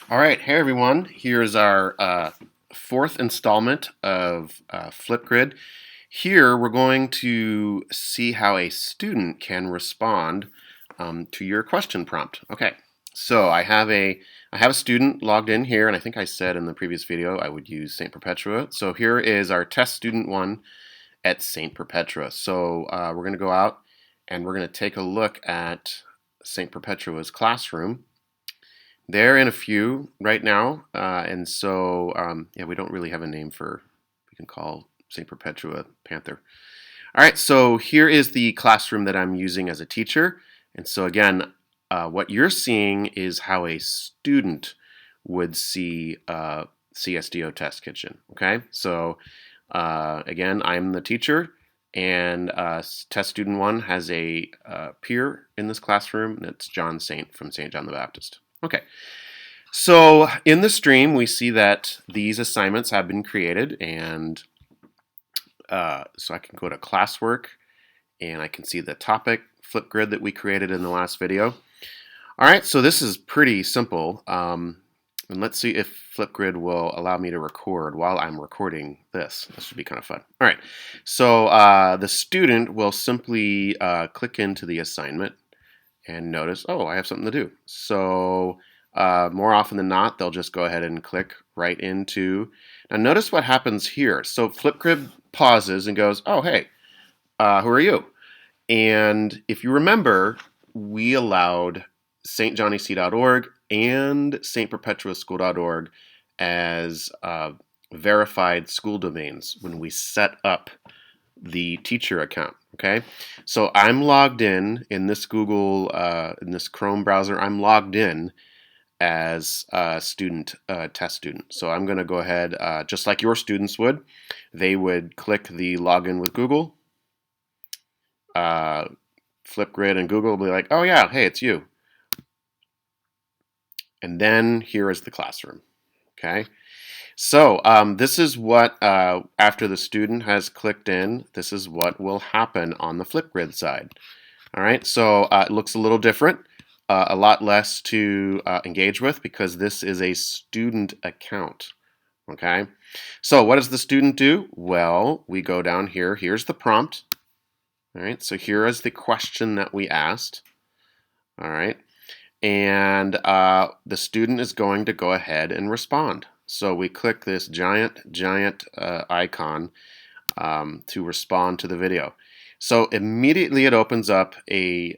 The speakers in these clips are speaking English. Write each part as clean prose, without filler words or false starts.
All right, hey everyone. Here's our fourth installment of Flipgrid. Here we're going to see how a student can respond to your question prompt. Okay, so I have a student logged in here, and I think I said in the previous video I would use St. Perpetua. So here is our test student one at St. Perpetua. So we're going to go out and we're going to take a look at St. Perpetua's classroom. They're in a few right now, and so yeah, we don't really have a name for. We can call St. Perpetua Panther. All right, so here is the classroom that I'm using as a teacher, and so again, what you're seeing is how a student would see CSDO Test Kitchen. Okay, so again, I'm the teacher, and test student one has a peer in this classroom, and it's John Saint from St. John the Baptist. Okay, so in the stream, we see that these assignments have been created, and so I can go to classwork, and I can see the topic Flipgrid that we created in the last video. All right, so this is pretty simple, and let's see if Flipgrid will allow me to record while I'm recording this. This should be kind of fun. All right, so the student will simply click into the assignment and notice, oh, I have something to do. So more often than not, they'll just go ahead and click right into. Now notice what happens here. So Flipgrid pauses and goes, oh, hey, who are you? And if you remember, we allowed stjohnnyc.org and stperpetuaschool.org as verified school domains when we set up the teacher account. Okay, so I'm logged in this Google, in this Chrome browser. I'm logged in as a student, test student. So I'm going to go ahead, just like your students would. They would click the login with Google. Flipgrid and Google will be like, oh yeah, hey, it's you. And then here is the classroom. Okay. So this is what, after the student has clicked in, this is what will happen on the Flipgrid side. All right, so it looks a little different, a lot less to engage with because this is a student account. Okay, so what does the student do? Well, we go down here. Here's the prompt. All right, so here is the question that we asked. All right, and the student is going to go ahead and respond. So we click this giant icon to respond to the video. So immediately it opens up a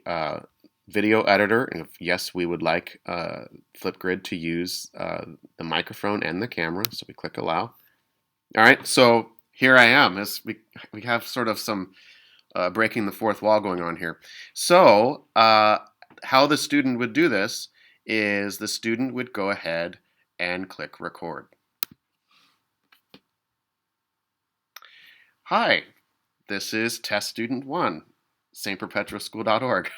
video editor, and if yes, we would like Flipgrid to use the microphone and the camera. So we click allow. All right, so here I am. We have sort of some breaking the fourth wall going on here. So how the student would do this is the student would go ahead and click record. Hi, this is test student one, stperpetuaschool.org.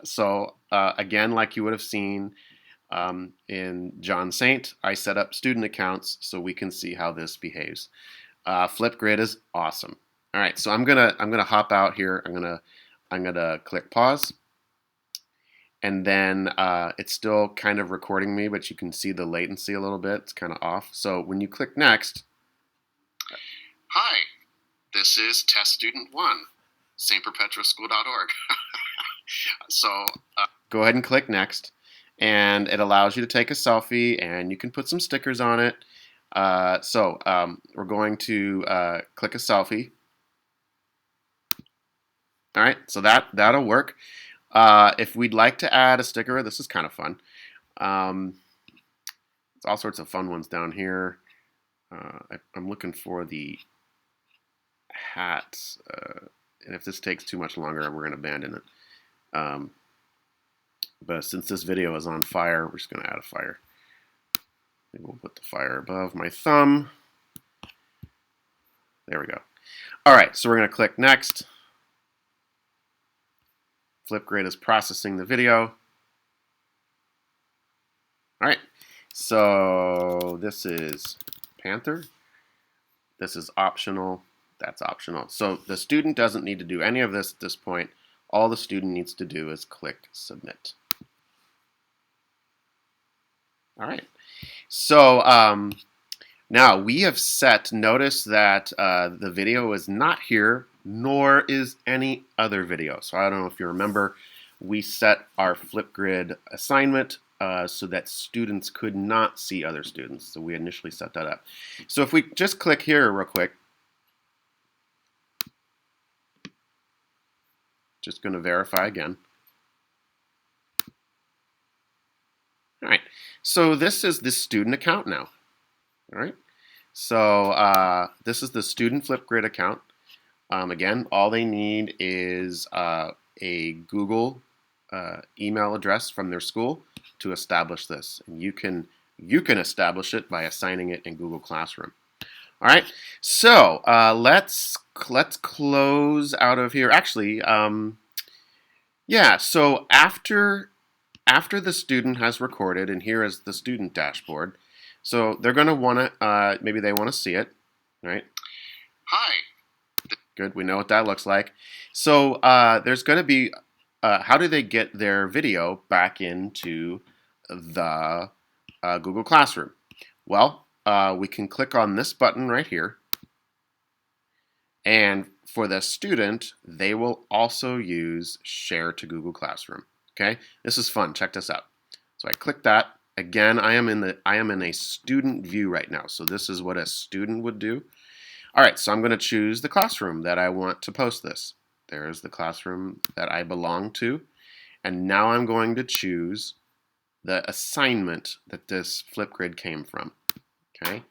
So again, like you would have seen in John Saint, I set up student accounts so we can see how this behaves. Flipgrid is awesome. All right, so I'm gonna hop out here. I'm gonna click pause, and then it's still kind of recording me, but you can see the latency a little bit. It's kind of off. So when you click next, hi, this is test student one, stperpetuaschool.org. So go ahead and click next, and it allows you to take a selfie, and you can put some stickers on it. So we're going to click a selfie. All right, so that'll work. If we'd like to add a sticker, this is kind of fun. There's all sorts of fun ones down here. I'm looking for the hats, and if this takes too much longer, we're going to abandon it. But since this video is on fire, we're just going to add a fire. Maybe we'll put the fire above my thumb. There we go. All right, so we're going to click next. Flipgrid is processing the video. All right, so this is Panther. This is optional. That's optional. So the student doesn't need to do any of this at this point. All the student needs to do is click submit. All right. So now we have set, notice that the video is not here, nor is any other video. So I don't know if you remember, we set our Flipgrid assignment so that students could not see other students. So we initially set that up. So if we just click here real quick, just going to verify again. All right, so this is the student account now. All right, so this is the student Flipgrid account. Again, all they need is a Google email address from their school to establish this, and you can establish it by assigning it in Google Classroom. All right, so let's close out of here. Actually, yeah. So after the student has recorded, and here is the student dashboard. So they're going to want to maybe they want to see it, right? Hi. Good, we know what that looks like. So there's going to be, how do they get their video back into the Google Classroom? Well, we can click on this button right here. And for the student, they will also use Share to Google Classroom. Okay, this is fun. Check this out. So I click that. Again, I am in a student view right now. So this is what a student would do. All right, so I'm going to choose the classroom that I want to post this. There's the classroom that I belong to. And now I'm going to choose the assignment that this Flipgrid came from. Okay.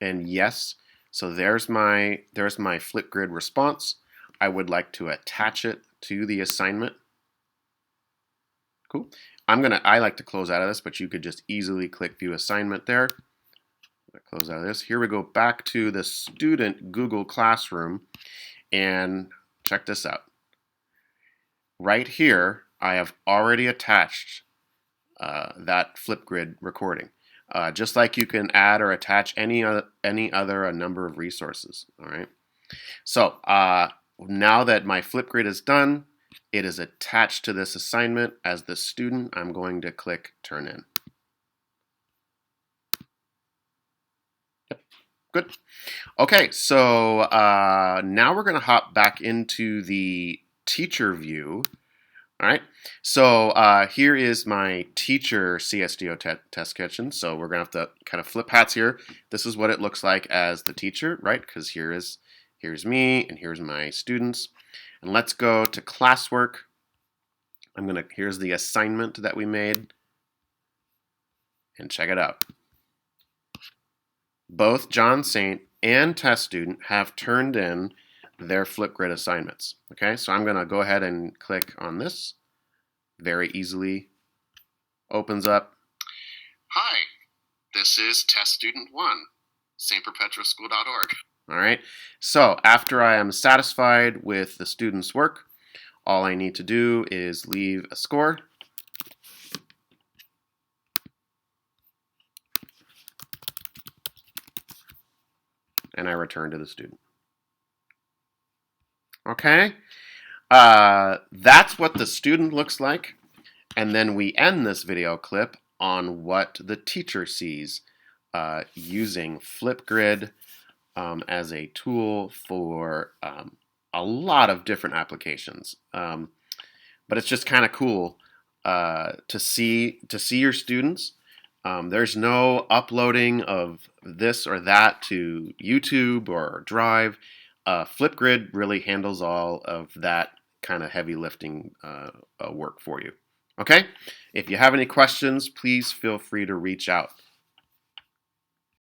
And yes, so there's my Flipgrid response. I would like to attach it to the assignment. Cool. I like to close out of this, but you could just easily click View Assignment there. Close out of this. Here we go back to the student Google Classroom, and check this out. Right here, I have already attached that Flipgrid recording. Just like you can add or attach any other number of resources. All right. So now that my Flipgrid is done, it is attached to this assignment. As the student, I'm going to click Turn In. Yep. Good. Okay, so now we're going to hop back into the teacher view. All right, so here is my teacher CSDO test kitchen. So we're going to have to kind of flip hats here. This is what it looks like as the teacher, right? Because here's me and here's my students. And let's go to classwork. Here's the assignment that we made. And check it out. Both John Saint and test student have turned in their Flipgrid assignments. Okay, so I'm going to go ahead and click on this. Very easily opens up. Hi, this is test student 1, stperpetuaschool.org. All right, so after I am satisfied with the student's work, all I need to do is leave a score. And I return to the student. Okay, that's what the student looks like. And then we end this video clip on what the teacher sees using Flipgrid as a tool for a lot of different applications. But it's just kind of cool to see your students. There's no uploading of this or that to YouTube or Drive. Flipgrid really handles all of that kind of heavy lifting work for you. Okay? If you have any questions, please feel free to reach out.